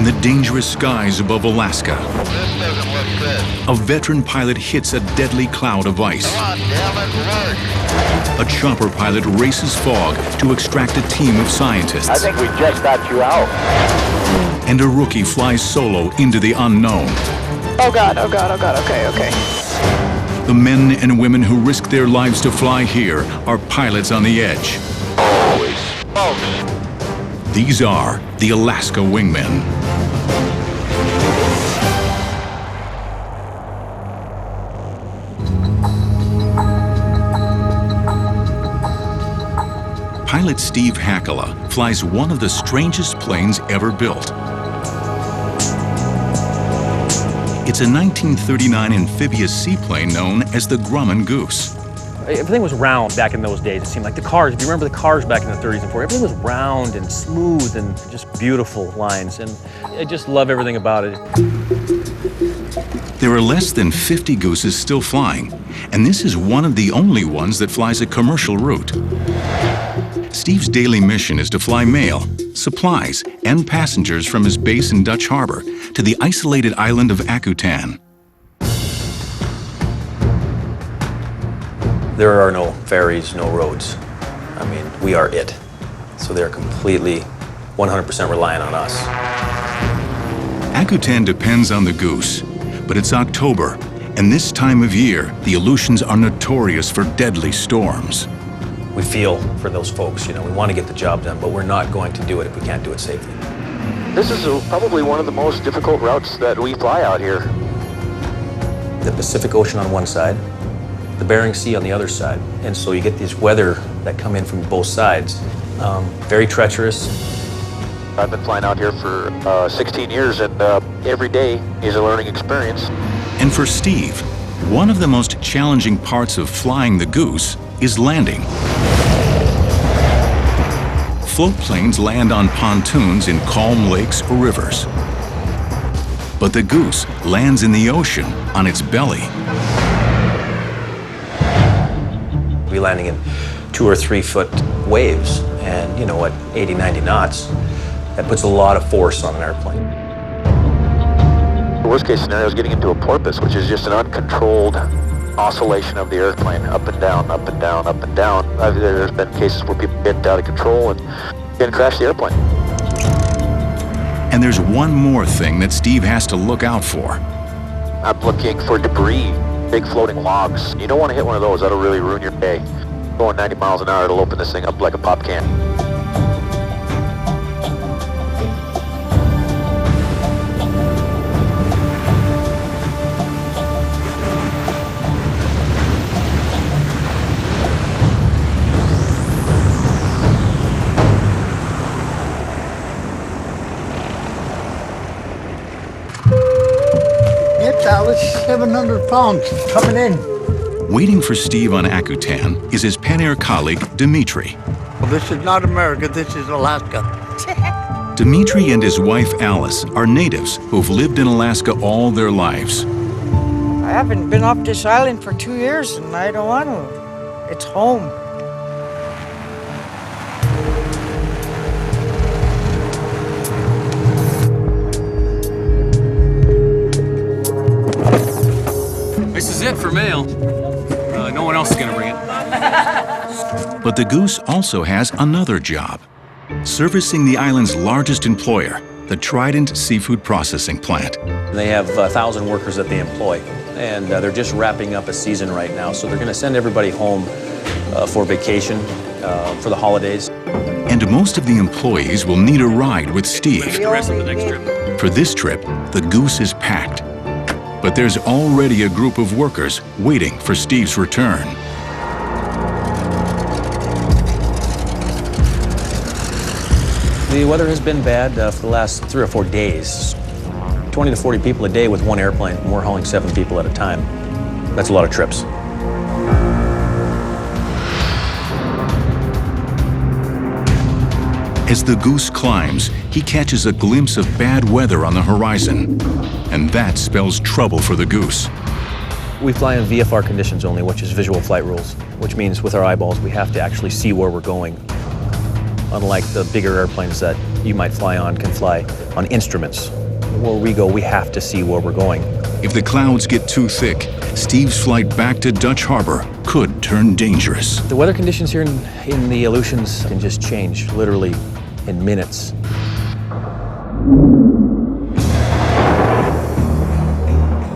In the dangerous skies above Alaska, This doesn't look good. a veteran pilot hits a deadly cloud of ice. Come on, damn it, work. A chopper pilot races fog to extract a team of scientists. I think we just got you out. And a rookie flies solo into the unknown. Oh God, oh God, oh God, okay, okay. The men and women who risk their lives to fly here are pilots on the edge. Holy smokes. These are the Alaska Wingmen. Pilot Steve Hakala flies one of the strangest planes ever built. It's a 1939 amphibious seaplane known as the Grumman Goose. Everything was round back in those days. It seemed like the cars, if you remember the cars back in the 30s and 40s, everything was round and smooth and just beautiful lines. And I just love everything about it. There are less than 50 Gooses still flying, and this is one of the only ones that flies a commercial route. Steve's daily mission is to fly mail, supplies, and passengers from his base in Dutch Harbor to the isolated island of Akutan. There are no ferries, no roads. I mean, we are it. So they're completely 100% reliant on us. Akutan depends on the Goose, but it's October, and this time of year, the Aleutians are notorious for deadly storms. We feel for those folks, you know, we want to get the job done, but we're not going to do it if we can't do it safely. This is probably one of the most difficult routes that we fly out here. The Pacific Ocean on one side, the Bering Sea on the other side. And so you get these weather that come in from both sides. Very treacherous. I've been flying out here for 16 years, and every day is a learning experience. And for Steve, one of the most challenging parts of flying the Goose is landing. Float planes land on pontoons in calm lakes or rivers. But the Goose lands in the ocean on its belly. We're landing in 2 or 3 foot waves, and you know, at 80, 90 knots, that puts a lot of force on an airplane. The worst case scenario is getting into a porpoise, which is just an uncontrolled oscillation of the airplane, up and down, up and down, up and down. There's been cases where people get out of control and crash the airplane. And there's one more thing that Steve has to look out for. I'm looking for debris, big floating logs. You don't want to hit one of those, that'll really ruin your day. Going 90 miles an hour, it'll open this thing up like a pop can. Alice, 700 pounds coming in. Waiting for Steve on Akutan is his Pan Air colleague, Dimitri. Well, this is not America, this is Alaska. Dimitri and his wife, Alice, are natives who've lived in Alaska all their lives. I haven't been off this island for 2 years, and I don't want to. It's home. This is it for mail. No one else is gonna bring it. But the Goose also has another job, servicing the island's largest employer, the Trident Seafood Processing Plant. They have 1,000 workers that they employ, and they're just wrapping up a season right now. So they're going to send everybody home for vacation, for the holidays. And most of the employees will need a ride with Steve. The rest of the next trip. For this trip, the Goose is packed. But there's already a group of workers waiting for Steve's return. The weather has been bad for the last 3 or 4 days. 20 to 40 people a day with one airplane, and we're hauling 7 people at a time. That's a lot of trips. As the Goose climbs, he catches a glimpse of bad weather on the horizon. And that spells trouble for the Goose. We fly in VFR conditions only, which is visual flight rules, which means with our eyeballs we have to actually see where we're going. unlike the bigger airplanes that you might fly on, can fly on instruments. Where we go, we have to see where we're going. If the clouds get too thick, Steve's flight back to Dutch Harbor could turn dangerous. The weather conditions here in the Aleutians can just change, literally in minutes.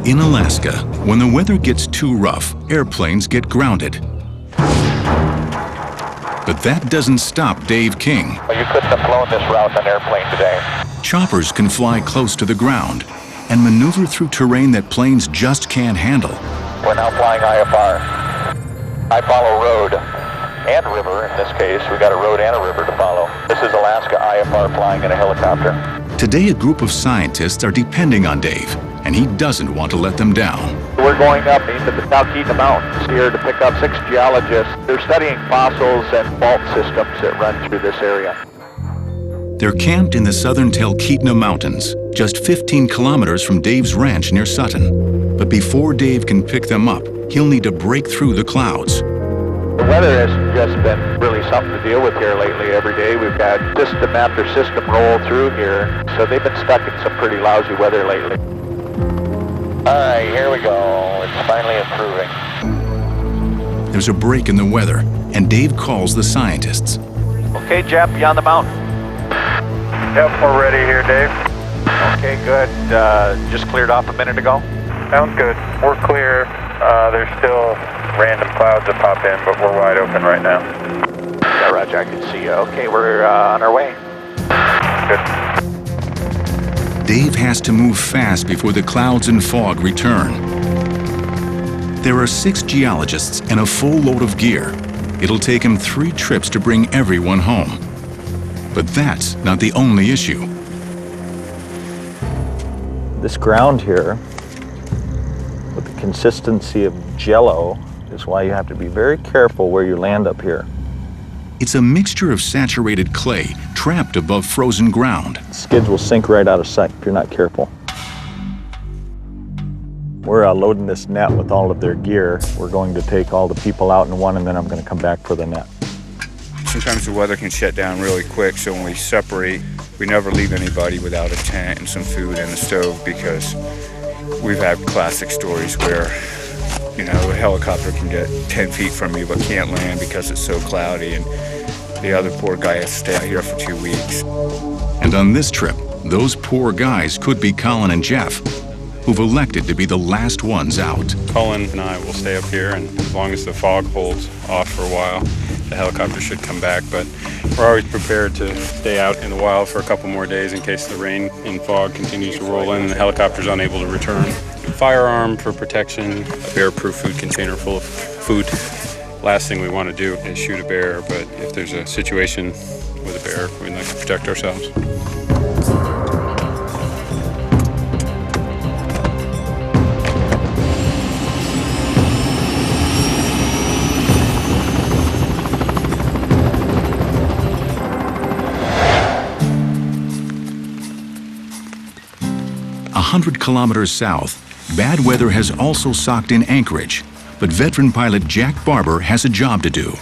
In Alaska, when the weather gets too rough, airplanes get grounded. But that doesn't stop Dave King. Well, you couldn't have flown this route on an airplane today. Choppers can fly close to the ground and maneuver through terrain that planes just can't handle. We're now flying IFR. I follow road and river. In this case, we got a road and a river to follow. This is Alaska IFR flying in a helicopter. Today, a group of scientists are depending on Dave, and he doesn't want to let them down. We're going up into the Talkeetna Mountains here to pick up 6 geologists. They're studying fossils and fault systems that run through this area. They're camped in the southern Talkeetna Mountains, just 15 kilometers from Dave's ranch near Sutton. But before Dave can pick them up, he'll need to break through the clouds. The weather has just been really something to deal with here lately. Every day we've had system after system roll through here, so they've been stuck in some pretty lousy weather lately. All right, here we go. It's finally improving. There's a break in the weather, and Dave calls the scientists. Okay, Jeff, you on the mountain? Yep, we're ready here, Dave. Okay, good. Just cleared off a minute ago? Sounds good. We're clear. There's still random clouds that pop in, but we're wide open right now. Yeah, Roger, I can see you. Okay, we're on our way. Good. Dave has to move fast before the clouds and fog return. There are 6 geologists and a full load of gear. It'll take him 3 trips to bring everyone home. But that's not the only issue. This ground here, with the consistency of jello, is why you have to be very careful where you land up here. It's a mixture of saturated clay trapped above frozen ground. Skids will sink right out of sight if you're not careful. We're loading this net with all of their gear. We're going to take all the people out in one, and then I'm going to come back for the net. Sometimes the weather can shut down really quick, so when we separate, we never leave anybody without a tent and some food and a stove, because we've had classic stories where, you know, a helicopter can get 10 feet from you but can't land because it's so cloudy, and the other poor guy has to stay out here for 2 weeks. And on this trip, those poor guys could be Colin and Jeff, who've elected to be the last ones out. Colin and I will stay up here, and as long as the fog holds off for a while, the helicopter should come back, but we're always prepared to stay out in the wild for a couple more days in case the rain and fog continues to roll in and the helicopter's unable to return. Firearm for protection, a bear-proof food container full of food. Last thing we want to do is shoot a bear, but if there's a situation with a bear, we'd like to protect ourselves. A 100 kilometers south, bad weather has also socked in Anchorage, but veteran pilot Jack Barber has a job to do.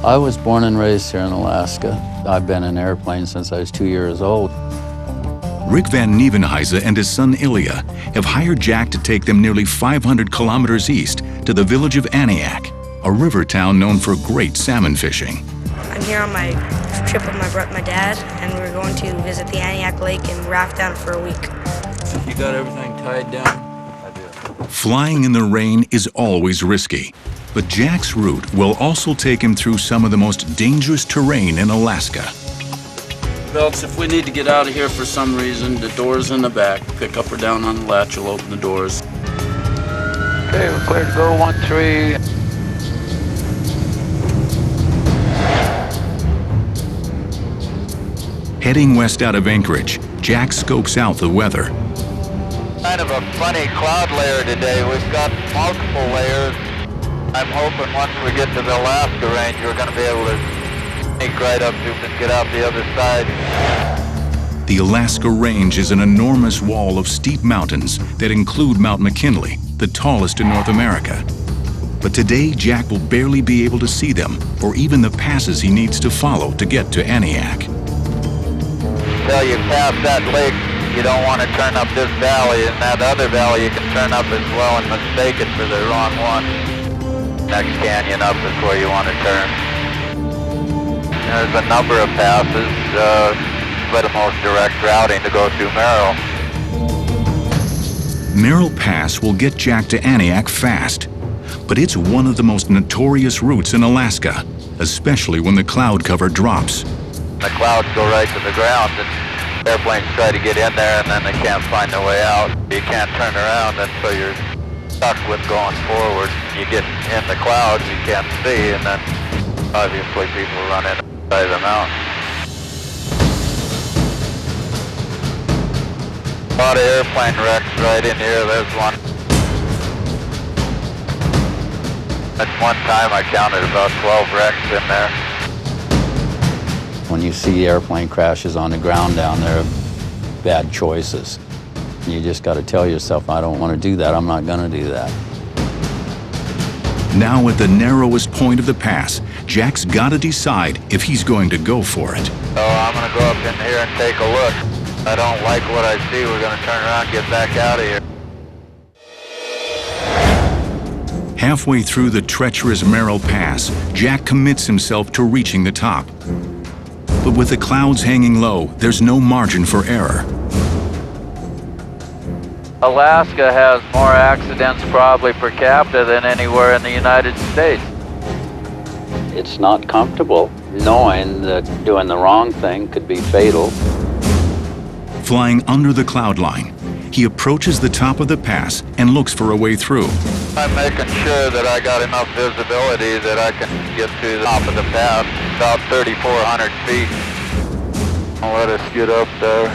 I was born and raised here in Alaska. I've been in airplanes since I was 2 years old. Rick Van Nieuwenhuizen and his son Ilya have hired Jack to take them nearly 500 kilometers east to the village of Aniak, a river town known for great salmon fishing. I'm here on my trip with my dad, and we're going to visit the Aniak Lake and raft down for a week. You got everything tied down? I do. Flying in the rain is always risky, but Jack's route will also take him through some of the most dangerous terrain in Alaska. Belts, if we need to get out of here for some reason, the door's in the back. Pick up or down on the latch, you'll open the doors. Okay, we're clear to go, 1-3. Heading west out of Anchorage, Jack scopes out the weather. Kind of a funny cloud layer today. We've got multiple layers. I'm hoping once we get to the Alaska range, we're going to be able to sneak right up to and get out the other side. The Alaska Range is an enormous wall of steep mountains that include Mount McKinley, the tallest in North America. But today, Jack will barely be able to see them, or even the passes he needs to follow to get to Aniak. Until you pass that lake, you don't want to turn up this valley, and that other valley you can turn up as well and mistake it for the wrong one. Next canyon up is where you want to turn. There's a number of passes, but the most direct routing to go through Merrill. Merrill Pass will get Jack to Aniak fast, but it's one of the most notorious routes in Alaska, especially when the cloud cover drops. The clouds go right to the ground, and airplanes try to get in there, and then they can't find their way out. You can't turn around, and so you're stuck with going forward. You get in the clouds, you can't see, and then obviously people run inside the mountain. A lot of airplane wrecks right in here. There's one. At one time I counted about 12 wrecks in there. When you see airplane crashes on the ground down there, bad choices. You just got to tell yourself, I don't want to do that, I'm not going to do that. Now at the narrowest point of the pass, Jack's got to decide if he's going to go for it. So I'm going to go up in here and take a look. If I don't like what I see, we're going to turn around and get back out of here. Halfway through the treacherous Merrill Pass, Jack commits himself to reaching the top. But with the clouds hanging low, there's no margin for error. Alaska has more accidents probably per capita than anywhere in the United States. It's not comfortable knowing that doing the wrong thing could be fatal. Flying under the cloud line, he approaches the top of the pass and looks for a way through. I'm making sure that I got enough visibility that I can get to the top of the pass, about 3,400 feet. I'll let us get up there.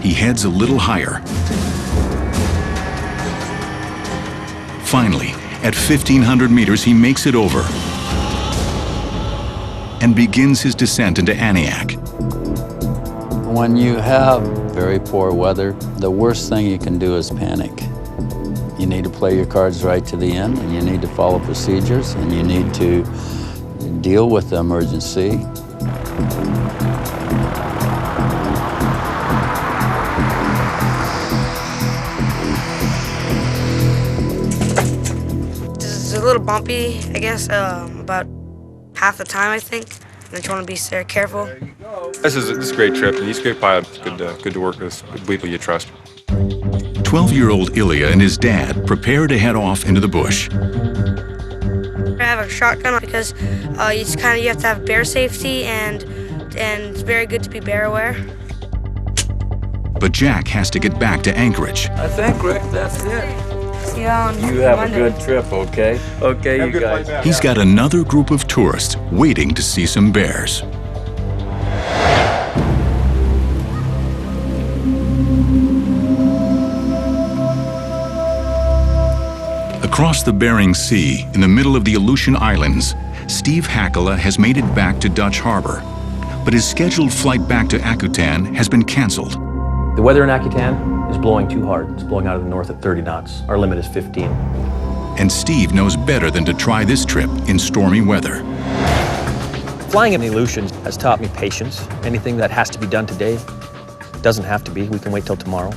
He heads a little higher. Finally, at 1,500 meters, he makes it over and begins his descent into Aniak. When you have very poor weather, the worst thing you can do is panic. You need to play your cards right to the end, and you need to follow procedures, and you need to deal with the emergency. This is a little bumpy, I guess, about half the time, I think. I just want to be careful. This is a great trip, and he's a great pilot. It's good to work with people you trust. 12-year-old Ilya and his dad prepare to head off into the bush. I have a shotgun because you have to have bear safety, and it's very good to be bear aware. But Jack has to get back to Anchorage. I think, Rick, that's it. See you on You have Monday. a good trip, okay? Okay, you guys. He's got another group of tourists waiting to see some bears. Across the Bering Sea, in the middle of the Aleutian Islands, Steve Hakala has made it back to Dutch Harbor. But his scheduled flight back to Akutan has been canceled. The weather in Akutan is blowing too hard. It's blowing out of the north at 30 knots. Our limit is 15. And Steve knows better than to try this trip in stormy weather. Flying in the Aleutians has taught me patience. Anything that has to be done today doesn't have to be. We can wait till tomorrow.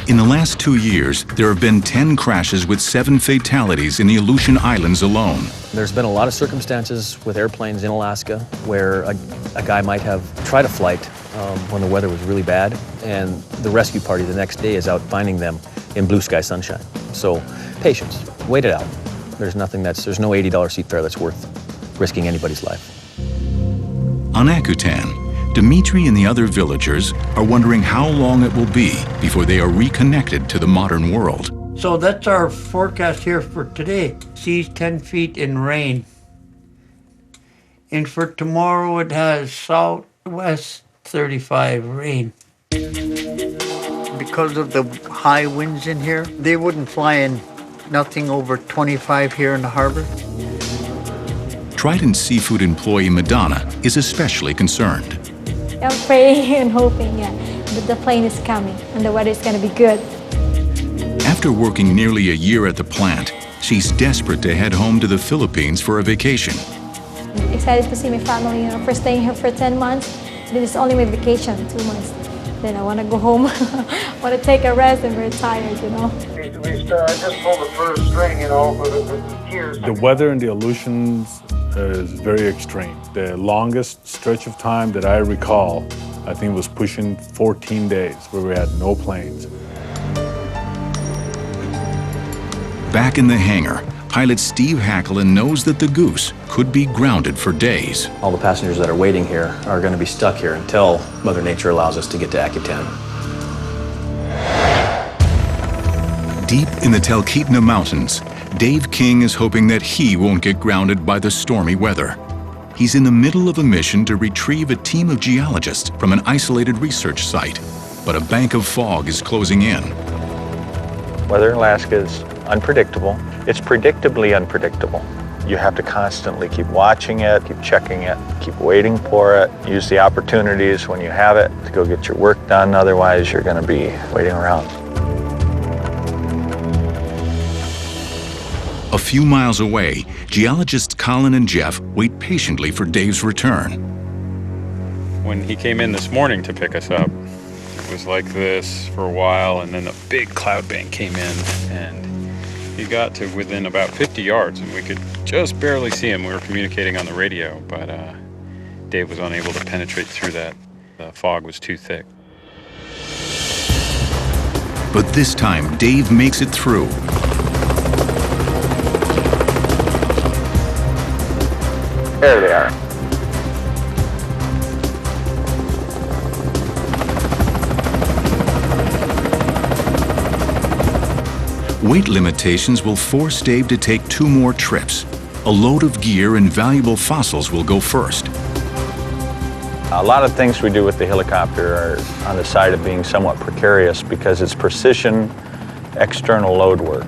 In the last 2 years, there have been 10 crashes with 7 fatalities in the Aleutian Islands alone. There's been a lot of circumstances with airplanes in Alaska where a guy might have tried a flight when the weather was really bad, and the rescue party the next day is out finding them in blue sky sunshine. So, patience. Wait it out. There's no $80 seat fare that's worth risking anybody's life. On Akutan, Dmitri and the other villagers are wondering how long it will be before they are reconnected to the modern world. So that's our forecast here for today. Seas 10 feet in rain. And for tomorrow it has southwest 35 rain. Because of the high winds in here, they wouldn't fly in nothing over 25 here in the harbor. Trident Seafood employee Madonna is especially concerned. I'm praying and hoping that the plane is coming and the weather is going to be good. After After working nearly a year at the plant, she's desperate to head home to the Philippines for a vacation. Excited to see my family, you know, for staying here for 10 months. This is only my vacation, 2 months. Then I want to go home. I want to take a rest. I'm very tired, you know. We just pulled the first string, you know, for the gears. The weather in the Aleutians is very extreme. The longest stretch of time that I recall, I think, was pushing 14 days where we had no planes. Back in the hangar, pilot Steve Hackelin knows that the Goose could be grounded for days. All the passengers that are waiting here are going to be stuck here until Mother Nature allows us to get to Akutan. Deep in the Talkeetna Mountains, Dave King is hoping that he won't get grounded by the stormy weather. He's in the middle of a mission to retrieve a team of geologists from an isolated research site, but a bank of fog is closing in. Weather in Alaska is unpredictable. It's predictably unpredictable. You have to constantly keep watching it, keep checking it, keep waiting for it. Use the opportunities when you have it to go get your work done. Otherwise, you're going to be waiting around. A few miles away, geologists Colin and Jeff wait patiently for Dave's return. When he came in this morning to pick us up, it was like this for a while, and then a big cloud bank came in, and he got to within about 50 yards, and we could just barely see him. We were communicating on the radio, but Dave was unable to penetrate through that. The fog was too thick. But this time, Dave makes it through. There they are. Weight limitations will force Dave to take 2 more trips. A load of gear and valuable fossils will go first. A lot of things we do with the helicopter are on the side of being somewhat precarious because it's precision external load work.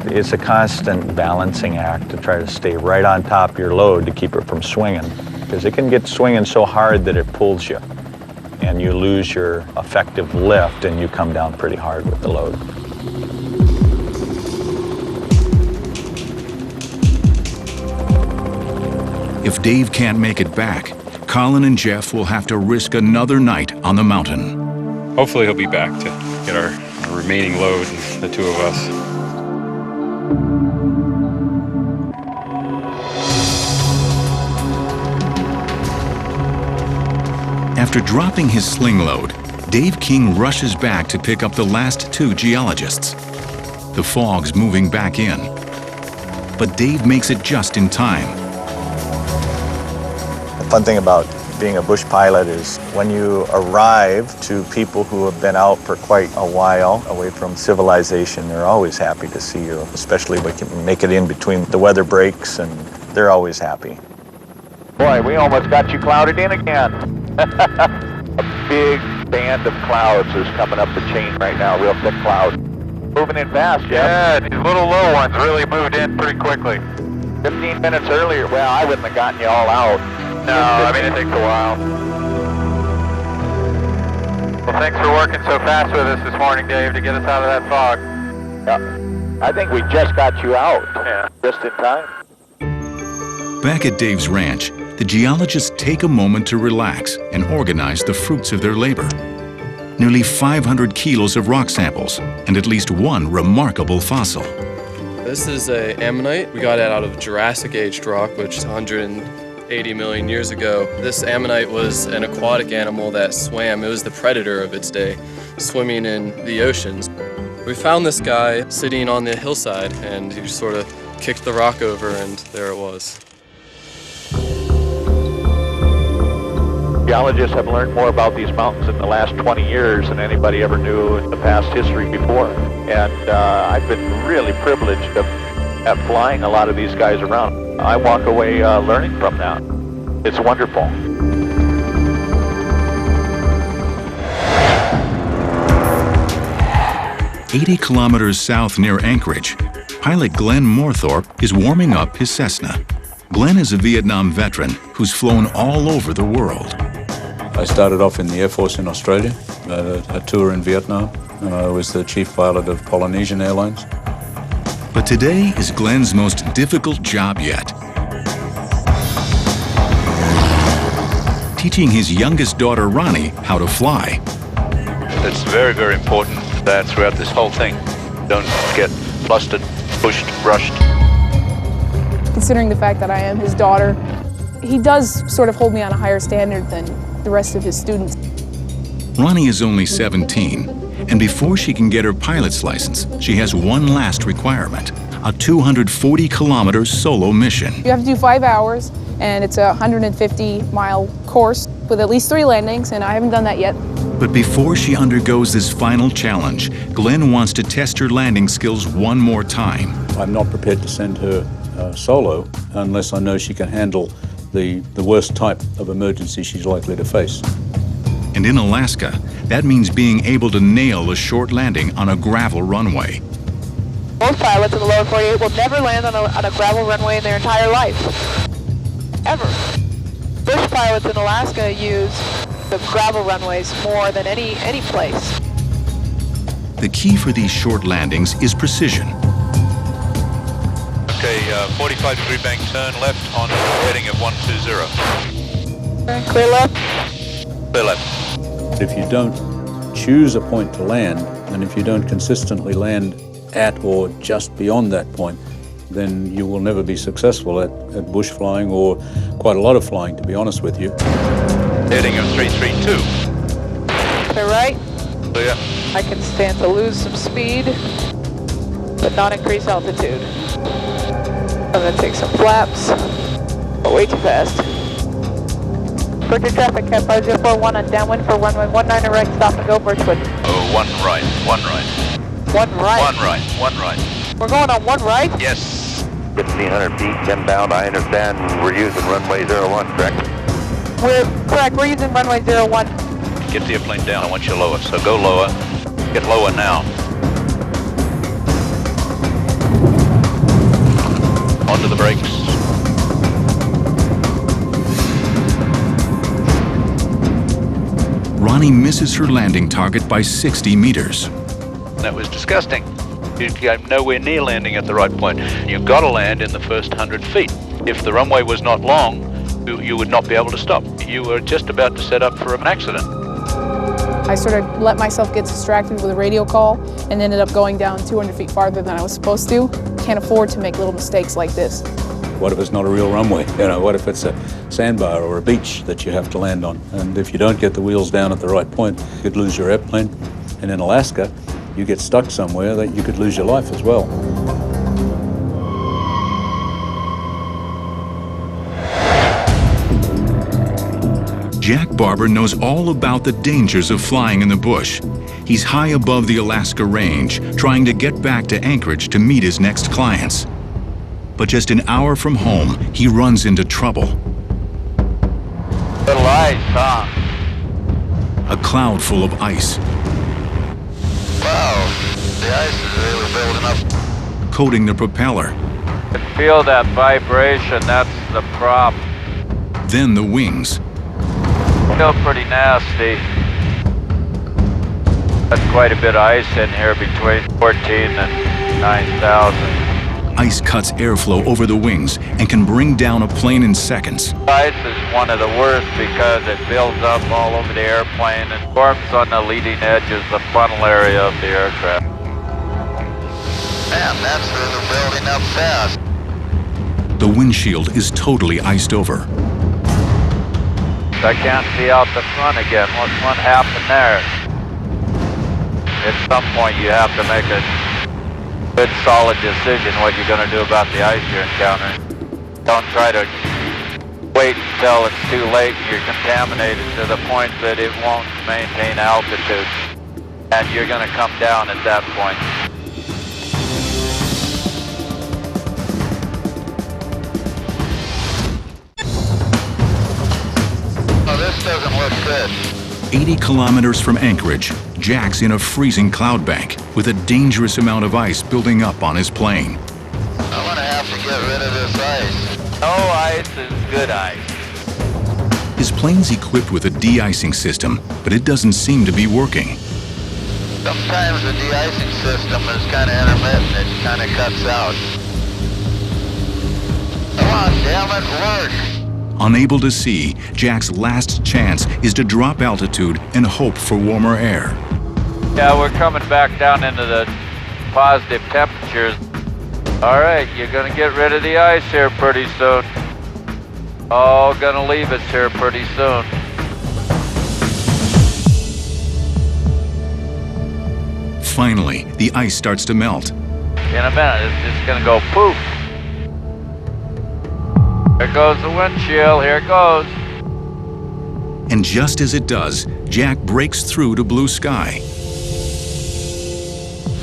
It's a constant balancing act to try to stay right on top of your load to keep it from swinging, because it can get swinging so hard that it pulls you and you lose your effective lift and you come down pretty hard with the load. If Dave can't make it back, Colin and Jeff will have to risk another night on the mountain. Hopefully he'll be back to get our remaining load, and the 2 of us. After dropping his sling load, Dave King rushes back to pick up the last 2 geologists. The fog's moving back in, but Dave makes it just in time. The fun thing about being a bush pilot is when you arrive to people who have been out for quite a while away from civilization, they're always happy to see you, especially when you can make it in between the weather breaks, and they're always happy. Boy, we almost got you clouded in again. A big band of clouds is coming up the chain right now, real thick cloud. Moving in fast, Jeff. Yeah, these little low ones really moved in pretty quickly. 15 minutes earlier, well, I wouldn't have gotten you all out. No, I mean, it takes a while. Well, thanks for working so fast with us this morning, Dave, to get us out of that fog. Yeah, I think we just got you out. Yeah. Just in time. Back at Dave's ranch, the geologists take a moment to relax and organize the fruits of their labor. Nearly 500 kilos of rock samples and at least 1 remarkable fossil. This is an ammonite. We got it out of Jurassic-aged rock, which is 180 million years ago. This ammonite was an aquatic animal that swam. It was the predator of its day, swimming in the oceans. We found this guy sitting on the hillside, and he just sort of kicked the rock over, and there it was. Geologists have learned more about these mountains in the last 20 years than anybody ever knew in the past history before. And I've been really privileged at flying a lot of these guys around. I walk away learning from that. It's wonderful. "80 kilometers south near Anchorage, pilot Glenn Morthorpe is warming up his Cessna. Glenn is a Vietnam veteran who's flown all over the world. I started off in the Air Force in Australia, a tour in Vietnam. I was the chief pilot of Polynesian Airlines. But today is Glenn's most difficult job yet. Teaching his youngest daughter, Ronnie, how to fly. It's very, very important that throughout this whole thing, don't get flustered, pushed, rushed. Considering the fact that I am his daughter, he does sort of hold me on a higher standard than the rest of his students. Ronnie is only 17, and before she can get her pilot's license, she has one last requirement, a 240-kilometer solo mission. You have to do 5 hours, and it's a 150-mile course with at least 3 landings, and I haven't done that yet. But before she undergoes this final challenge, Glenn wants to test her landing skills one more time. I'm not prepared to send her solo unless I know she can handle the worst type of emergency she's likely to face. And in Alaska, that means being able to nail a short landing on a gravel runway. Most pilots in the lower 48 will never land on a gravel runway in their entire life. Ever. Bush pilots in Alaska use the gravel runways more than any place. The key for these short landings is precision. Okay, 45-degree bank turn left on heading of 120. Clear left? Clear left. If you don't choose a point to land, and if you don't consistently land at or just beyond that point, then you will never be successful at bush flying or quite a lot of flying, to be honest with you. Heading of 332. Clear right? Clear. I can stand to lose some speed, but not increase altitude. I'm going to take some flaps, but way too fast. Approach your traffic, Cat 5041 on downwind for runway 19 right, stop and go, Birchwood. Oh, one right, one right. One right? One right, one right. We're going on one right? Yes. 1,500 feet, inbound, I understand we're using runway 01, correct? We're correct, we're using runway 01. Get the airplane down, I want you lower, so go lower. Get lower now. Onto the brakes. Ronnie misses her landing target by 60 meters. That was disgusting. You came nowhere near landing at the right point. You've got to land in the first 100 feet. If the runway was not long, you would not be able to stop. You were just about to set up for an accident. I sort of let myself get distracted with a radio call and ended up going down 200 feet farther than I was supposed to. Can't afford to make little mistakes like this. What if it's not a real runway? You know, what if it's a sandbar or a beach that you have to land on? And if you don't get the wheels down at the right point, you could lose your airplane. And in Alaska, you get stuck somewhere that you could lose your life as well. Jack Barber knows all about the dangers of flying in the bush. He's high above the Alaska range, trying to get back to Anchorage to meet his next clients. But just an hour from home, he runs into trouble. Little ice, huh? A cloud full of ice. Wow, the ice is really building up. Coating the propeller. I can feel that vibration, that's the problem. Then the wings. Still pretty nasty. That's quite a bit of ice in here between 14 and 9,000. Ice cuts airflow over the wings and can bring down a plane in seconds. Ice is one of the worst because it builds up all over the airplane and forms on the leading edges, the funnel area of the aircraft. Man, that's really building up fast. The windshield is totally iced over. I can't see out the front again. What happened there? At some point you have to make a good solid decision what you're going to do about the ice you're encountering. Don't try to wait until it's too late and you're contaminated to the point that it won't maintain altitude. And you're going to come down at that point. Oh, this doesn't look good. 80 kilometers from Anchorage, Jack's in a freezing cloud bank with a dangerous amount of ice building up on his plane. I'm going to have to get rid of this ice. No ice is good ice. His plane's equipped with a de-icing system, but it doesn't seem to be working. Sometimes the de-icing system is kind of intermittent. It kind of cuts out. Come on, damn it, work! Unable to see, Jack's last chance is to drop altitude and hope for warmer air. Yeah, we're coming back down into the positive temperatures. All right, you're gonna get rid of the ice here pretty soon. Oh, gonna leave us here pretty soon. Finally, the ice starts to melt. In a minute, it's just gonna go poof. There goes the wind chill, here it goes. And just as it does, Jack breaks through to blue sky.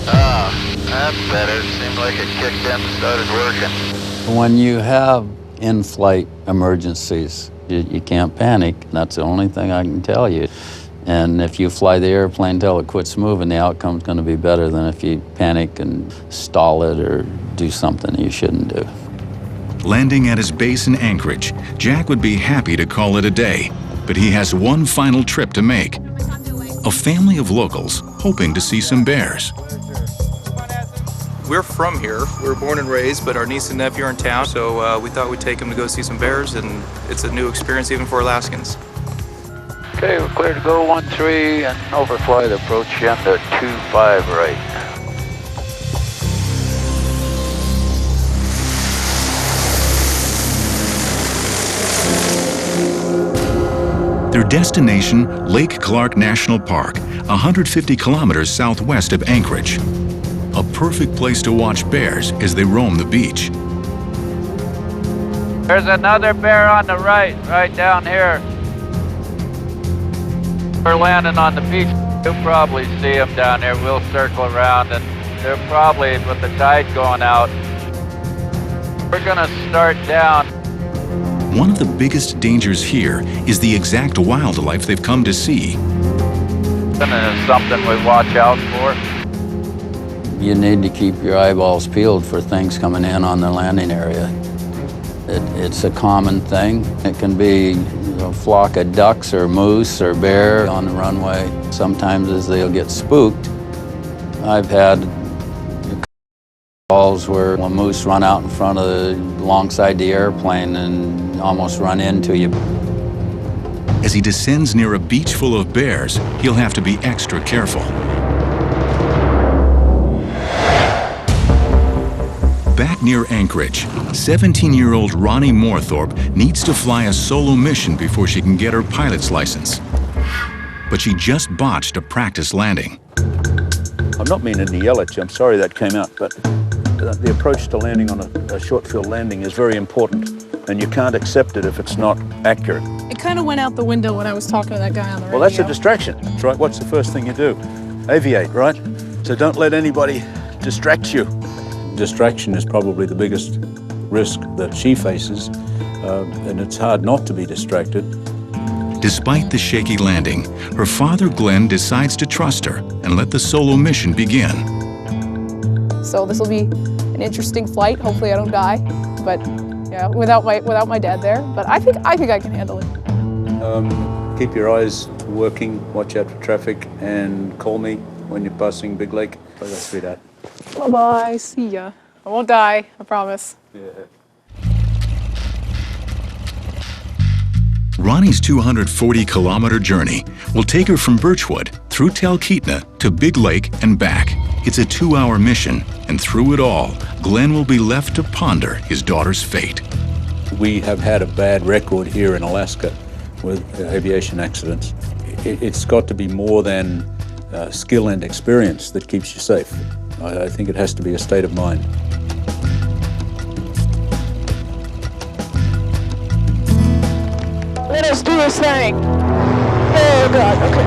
Ah, that's better. It seemed like it kicked in and started working. When you have in-flight emergencies, you can't panic. That's the only thing I can tell you. And if you fly the airplane till it quits moving, the outcome's going to be better than if you panic and stall it or do something you shouldn't do. Landing at his base in Anchorage, Jack would be happy to call it a day, but he has one final trip to make. A family of locals hoping to see some bears. We're from here. We were born and raised, but our niece and nephew are in town, so we thought we'd take them to go see some bears, and it's a new experience even for Alaskans. Okay, we're clear to go 13 and overfly the approach end at 25 right. Their destination, Lake Clark National Park, 150 kilometers southwest of Anchorage. A perfect place to watch bears as they roam the beach. There's another bear on the right down here. We're landing on the beach. You'll probably see them down there. We'll circle around, and they're probably, with the tide going out, we're gonna start down. One of the biggest dangers here is the exact wildlife they've come to see. And it's something we watch out for. You need to keep your eyeballs peeled for things coming in on the landing area. It's a common thing. It can be a flock of ducks or moose or bear on the runway. Sometimes as they'll get spooked. I've had calls where a moose run out in front of alongside the airplane and almost run into you. As he descends near a beach full of bears, he'll have to be extra careful. Back near Anchorage, 17-year-old Ronnie Moorthorpe needs to fly a solo mission before she can get her pilot's license. But she just botched a practice landing. I'm not meaning to yell at you, I'm sorry that came out, but the approach to landing on a short field landing is very important, and you can't accept it if it's not accurate. It kind of went out the window when I was talking to that guy on the radio. Well, that's a distraction, that's right. What's the first thing you do? Aviate, right? So don't let anybody distract you. Distraction is probably the biggest risk that she faces, and it's hard not to be distracted. Despite the shaky landing, her father Glenn decides to trust her and let the solo mission begin. So this will be an interesting flight. Hopefully I don't die, but yeah, without my dad there. But I think I can handle it. Keep your eyes working, watch out for traffic, and call me when you're passing Big Lake. Play that sweetheart. Bye-bye, see ya. I won't die, I promise. Yeah. Ronnie's 240-kilometer journey will take her from Birchwood through Talkeetna to Big Lake and back. It's a 2-hour mission, and through it all, Glenn will be left to ponder his daughter's fate. We have had a bad record here in Alaska with aviation accidents. It's got to be more than skill and experience that keeps you safe. I think it has to be a state of mind. Let us do this thing. Oh, God, okay.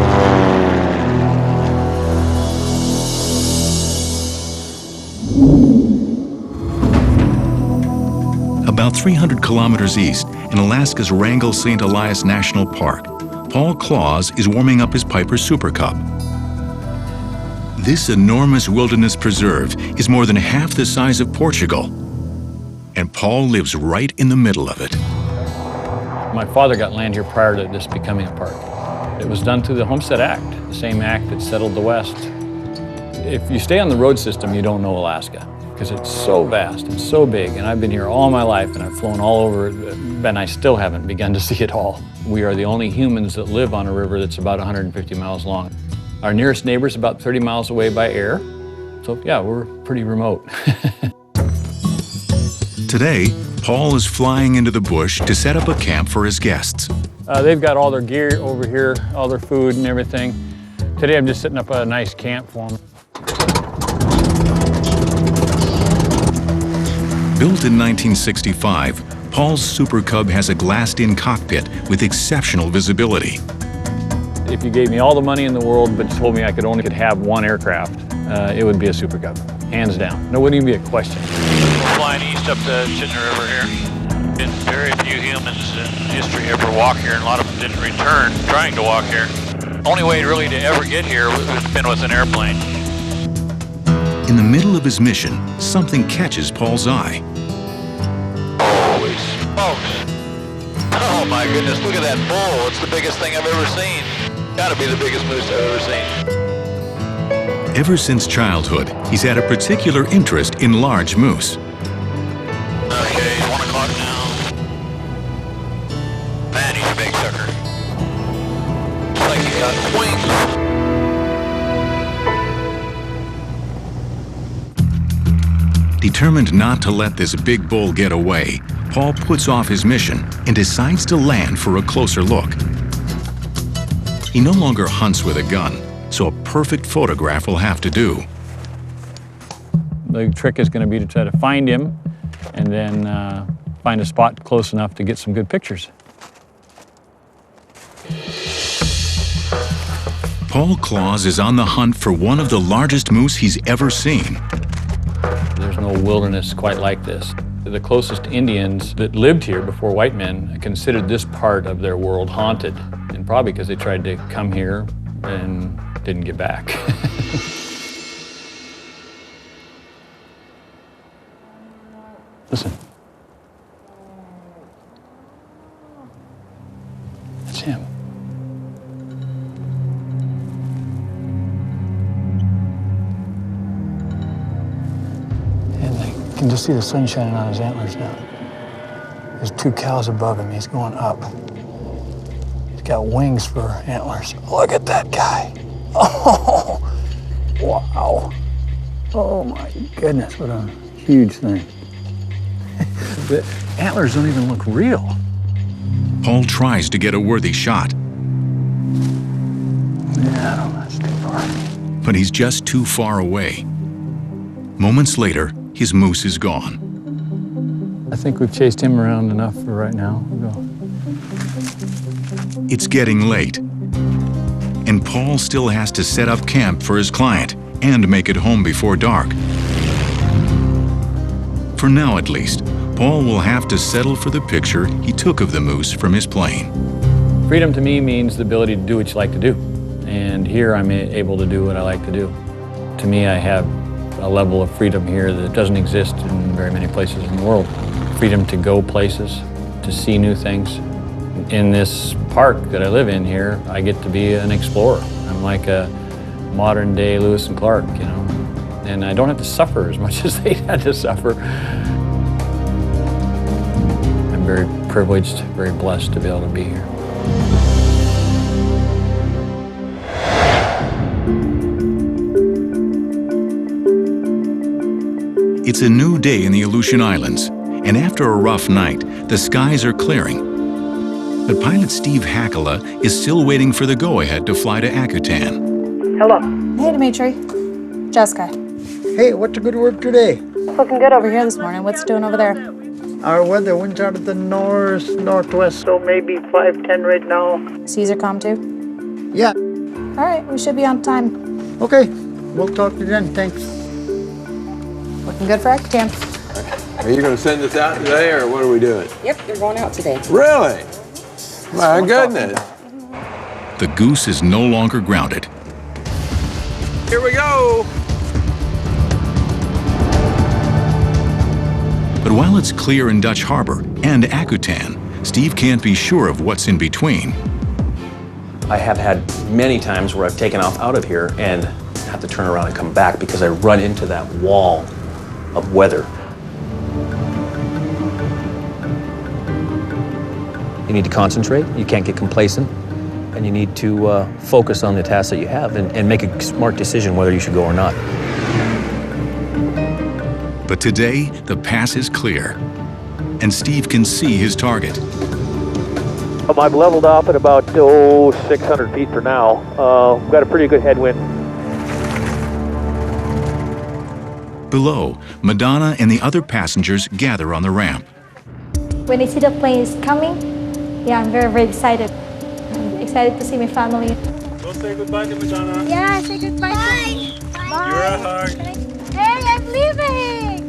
About 300 kilometers east, in Alaska's Wrangell-St. Elias National Park, Paul Claus is warming up his Piper Super Cub. This enormous wilderness preserve is more than half the size of Portugal, and Paul lives right in the middle of it. My father got land here prior to this becoming a park. It was done through the Homestead Act, the same act that settled the West If you stay on the road system, you don't know Alaska, because it's so vast and so big, and I've been here all my life, and I've flown all over it, and I still haven't begun to see it all. We are the only humans that live on a river that's about 150 miles long. Our nearest neighbor's about 30 miles away by air, so yeah, we're pretty remote. Today, Paul is flying into the bush to set up a camp for his guests. They've got all their gear over here, all their food and everything. Today I'm just setting up a nice camp for them. Built in 1965, Paul's Super Cub has a glassed-in cockpit with exceptional visibility. If you gave me all the money in the world but told me I could only have one aircraft, it would be a Super Cub, hands down. There wouldn't even be a question. We're flying east up the Chittenden River here. Been very few humans in history ever walk here, and a lot of them didn't return trying to walk here. Only way really to ever get here has been with an airplane. In the middle of his mission, something catches Paul's eye. Holy smokes. Oh my goodness, look at that bull. It's the biggest thing I've ever seen. Gotta be the biggest moose I've ever seen. Ever since childhood, he's had a particular interest in large moose. Okay, 1 o'clock now. Man, he's a big sucker. It's like he got wings. Determined not to let this big bull get away, Paul puts off his mission and decides to land for a closer look. He no longer hunts with a gun, so a perfect photograph will have to do. The trick is going to be to try to find him and then find a spot close enough to get some good pictures. Paul Claus is on the hunt for one of the largest moose he's ever seen. There's no wilderness quite like this. The closest Indians that lived here before white men considered this part of their world haunted, and probably because they tried to come here and didn't get back. Listen. That's him. And I can just see the sun shining on his antlers now. There's 2 cows above him. He's going up. He's got wings for antlers. Look at that guy. Oh, wow. Oh my goodness, what a huge thing. The antlers don't even look real. Paul tries to get a worthy shot. Yeah, that's too far. But he's just too far away. Moments later, his moose is gone. I think we've chased him around enough for right now. We'll go. It's getting late, and Paul still has to set up camp for his client and make it home before dark. For now, at least, Paul will have to settle for the picture he took of the moose from his plane. Freedom to me means the ability to do what you like to do. And here I'm able to do what I like to do. To me, I have a level of freedom here that doesn't exist in very many places in the world. Freedom to go places, to see new things. In this park that I live in here, I get to be an explorer. I'm like a modern day Lewis and Clark, you know. And I don't have to suffer as much as they had to suffer. I'm very privileged, very blessed to be able to be here. It's a new day in the Aleutian Islands, and after a rough night, the skies are clearing. But pilot Steve Hackala is still waiting for the go-ahead to fly to Akutan. Hello. Hey, Dimitri. Jessica. Hey, what's a good word today? Looking good over here this morning. What's it doing over there? Our weather, winds out of the north-northwest, so maybe 5-10 right now. Seas are calm too? Yeah. All right, we should be on time. Okay, we'll talk to you then. Thanks. Looking good for Akutan. Are you going to send us out today, or what are we doing? Yep, you're going out today. Really? My goodness. The Goose is no longer grounded. Here we go. But while it's clear in Dutch Harbor and Akutan, Steve can't be sure of what's in between. I have had many times where I've taken off out of here and have to turn around and come back because I run into that wall of weather. You need to concentrate, you can't get complacent, and you need to focus on the tasks that you have and make a smart decision whether you should go or not. But today, the pass is clear, and Steve can see his target. I've leveled off at about 600 feet for now. We've got a pretty good headwind. Below, Madonna and the other passengers gather on the ramp. When I see the plane is coming, yeah, I'm very, very excited. I'm excited to see my family. We'll say goodbye to Madonna. Yeah, say goodbye. Bye. Bye. You're a hug. Hey, I'm leaving.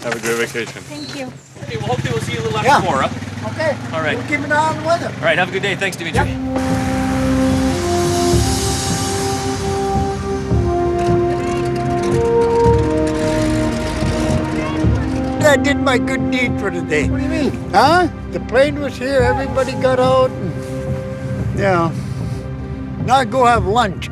Have a great vacation. Thank you. Okay, well, hopefully we'll see you a little after 4, huh? Okay. All right. We'll keep an eye on the weather. All right, have a good day. Thanks, Dimitri. I did my good deed for the day. What do you mean? Huh? The plane was here, everybody got out, and, yeah. Now I go have lunch.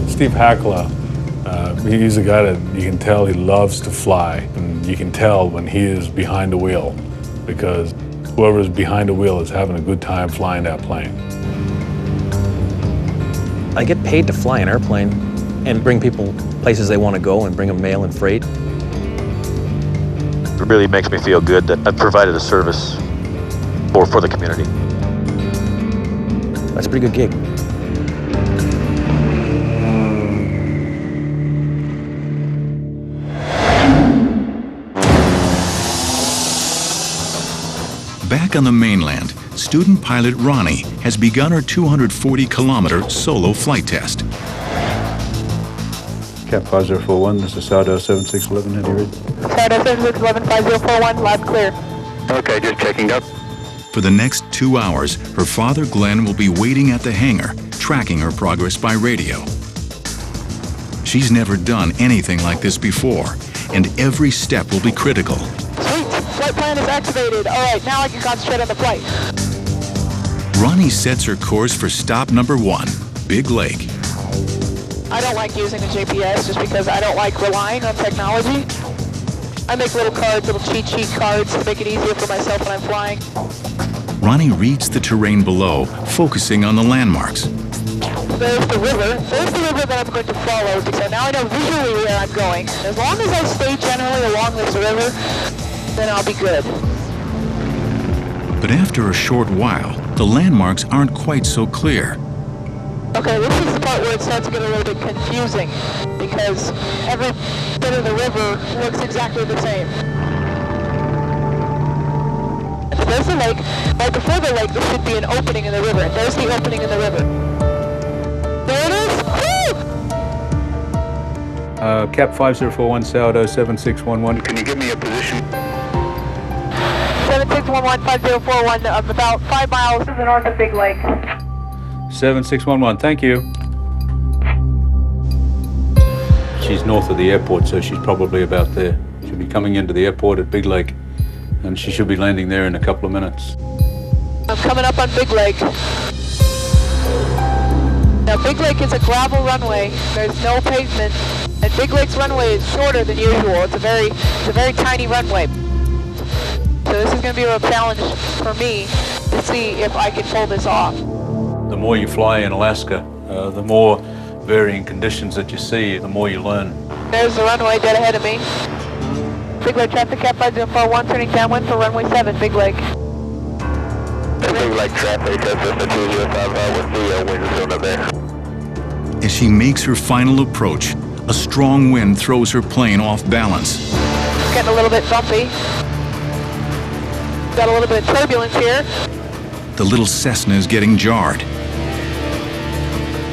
Steve Hackla, he's a guy that you can tell he loves to fly, and you can tell when he is behind the wheel, because whoever is behind the wheel is having a good time flying that plane. I get paid to fly an airplane and bring people places they want to go and bring them mail and freight. It really makes me feel good that I've provided a service for the community. That's a pretty good gig. Back on the mainland, student pilot Ronnie has begun her 240-kilometer solo flight test. Cap 5041, this is Sourdough 7611, have you read? Sourdough 7611, 5041, loud clear. Okay, just checking up. For the next 2 hours, her father Glenn will be waiting at the hangar, tracking her progress by radio. She's never done anything like this before, and every step will be critical. Flight plan is activated. All right, now I can concentrate on the flight. Ronnie sets her course for stop number 1, Big Lake. I don't like using the GPS just because I don't like relying on technology. I make little cards, little cheat sheet cards to make it easier for myself when I'm flying. Ronnie reads the terrain below, focusing on the landmarks. There's the river. There's the river that I'm going to follow, because now I know visually where I'm going. As long as I stay generally along this river, then I'll be good. But after a short while, the landmarks aren't quite so clear. Okay, this is the part where it starts to get a little bit confusing, because every bit of the river looks exactly the same. There's the lake. Right before the lake, there should be an opening in the river. There's the opening in the river. There it is. Woo! Cap 5041, Sourdough 7611. Can you give me a position? 7611, 5041, about 5 miles to the north of Big Lake. 7611, thank you. She's north of the airport, so she's probably about there. She'll be coming into the airport at Big Lake, and she should be landing there in a couple of minutes. I'm coming up on Big Lake. Now, Big Lake is a gravel runway. There's no pavement, and Big Lake's runway is shorter than usual. It's a very tiny runway. So this is going to be a challenge for me to see if I can pull this off. The more you fly in Alaska, the more varying conditions that you see, the more you learn. There's the runway dead ahead of me. Big Lake traffic, Cap 5041, turning downwind for runway 7, Big Lake. Big Lake traffic, that's the 205, with the wind zone up there. As she makes her final approach, a strong wind throws her plane off balance. It's getting a little bit bumpy. Got a little bit of turbulence here. The little Cessna is getting jarred.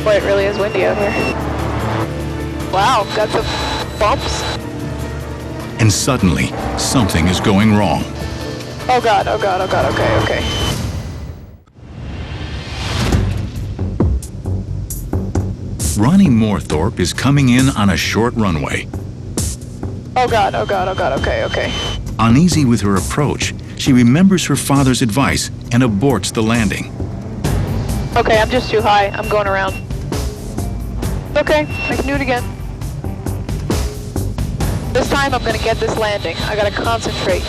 Boy, it really is windy out here. Wow, got some bumps. And suddenly, something is going wrong. Oh God, oh God, oh God, okay. Ronnie Moorthorpe is coming in on a short runway. Oh God, oh God, oh God, okay, okay. Uneasy with her approach, she remembers her father's advice and aborts the landing. Okay, I'm just too high. I'm going around. Okay, I can do it again. This time I'm gonna get this landing. I gotta concentrate.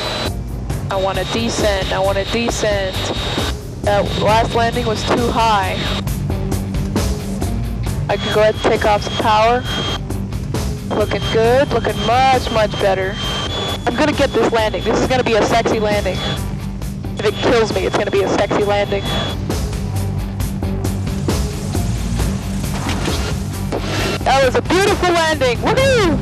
I wanna descend, I wanna descend. That last landing was too high. I can go ahead and take off some power. Looking good, looking much, much better. I'm gonna get this landing. This is gonna be a sexy landing. If it kills me, it's gonna be a sexy landing. That was a beautiful landing, woohoo!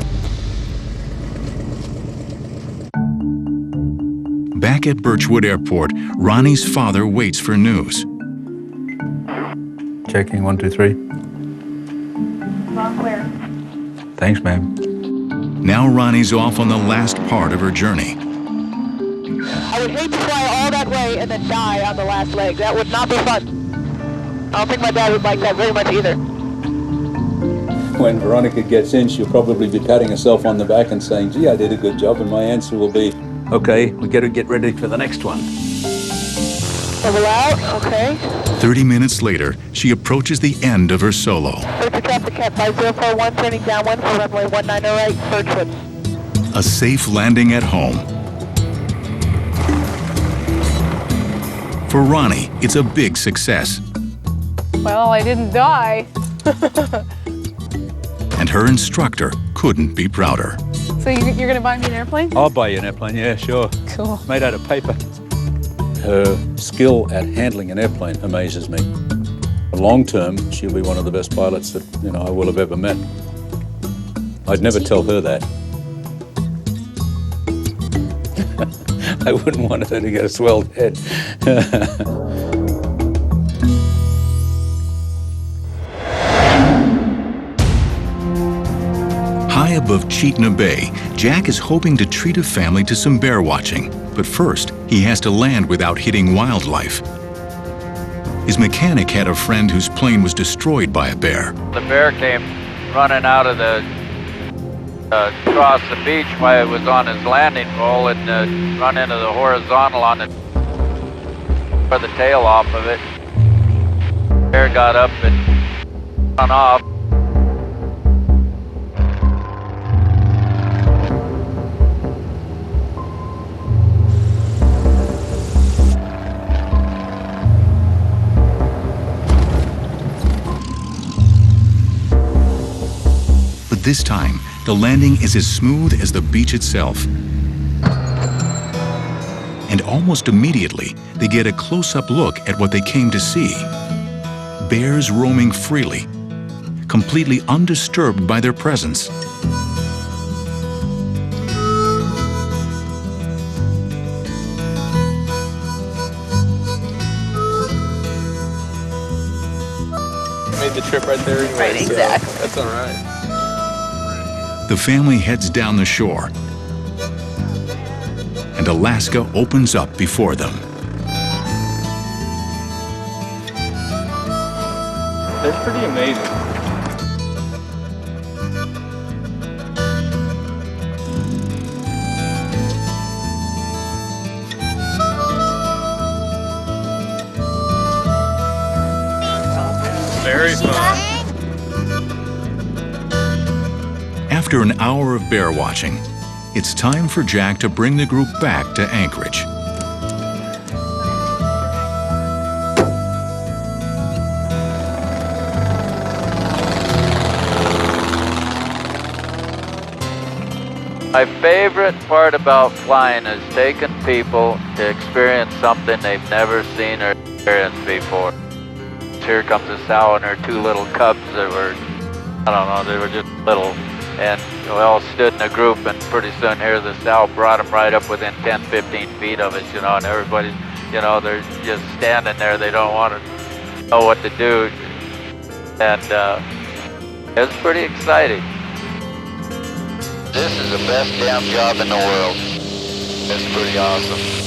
Back at Birchwood Airport, Ronnie's father waits for news. Checking 1, 2, 3. Wrong clear. Thanks, ma'am. Now Ronnie's off on the last part of her journey. I would hate to fly all that way and then die on the last leg. That would not be fun. I don't think my dad would like that very much either. When Veronica gets in, she'll probably be patting herself on the back and saying, gee, I did a good job, and my answer will be, okay, we got to get ready for the next one. Level out, okay. 30 minutes later, she approaches the end of her solo. Birchwood traffic cat 5041, turning downwind for runway 19 right, Birchwood. A safe landing at home. For Ronnie, it's a big success. Well, I didn't die. And her instructor couldn't be prouder. So you're going to buy me an airplane? I'll buy you an airplane, yeah, sure. Cool. Made out of paper. Her skill at handling an airplane amazes me. Long term, she'll be one of the best pilots that I will have ever met. I'd never tell her that. I wouldn't want her to get a swelled head. High above Cheetna Bay, Jack is hoping to treat a family to some bear watching. But first, he has to land without hitting wildlife. His mechanic had a friend whose plane was destroyed by a bear. The bear came running out of the across the beach while it was on his landing pole and run into the horizontal on it, for the tail off of it. Bear got up and run off. But this time, the landing is as smooth as the beach itself. And almost immediately, they get a close-up look at what they came to see. Bears roaming freely, completely undisturbed by their presence. Made the trip right there anyway, Right, exactly. So that's all right. The family heads down the shore, and Alaska opens up before them. They're pretty amazing. Very fun. After an hour of bear watching, it's time for Jack to bring the group back to Anchorage. My favorite part about flying is taking people to experience something they've never seen or experienced before. Here comes a sow and her two little cubs that were, I don't know, they were just little. And we all stood in a group, and pretty soon here the sow brought them right up within 10, 15 feet of us, and everybody, they're just standing there. They don't want to know what to do. And it's pretty exciting. This is the best damn job in the world. It's pretty awesome.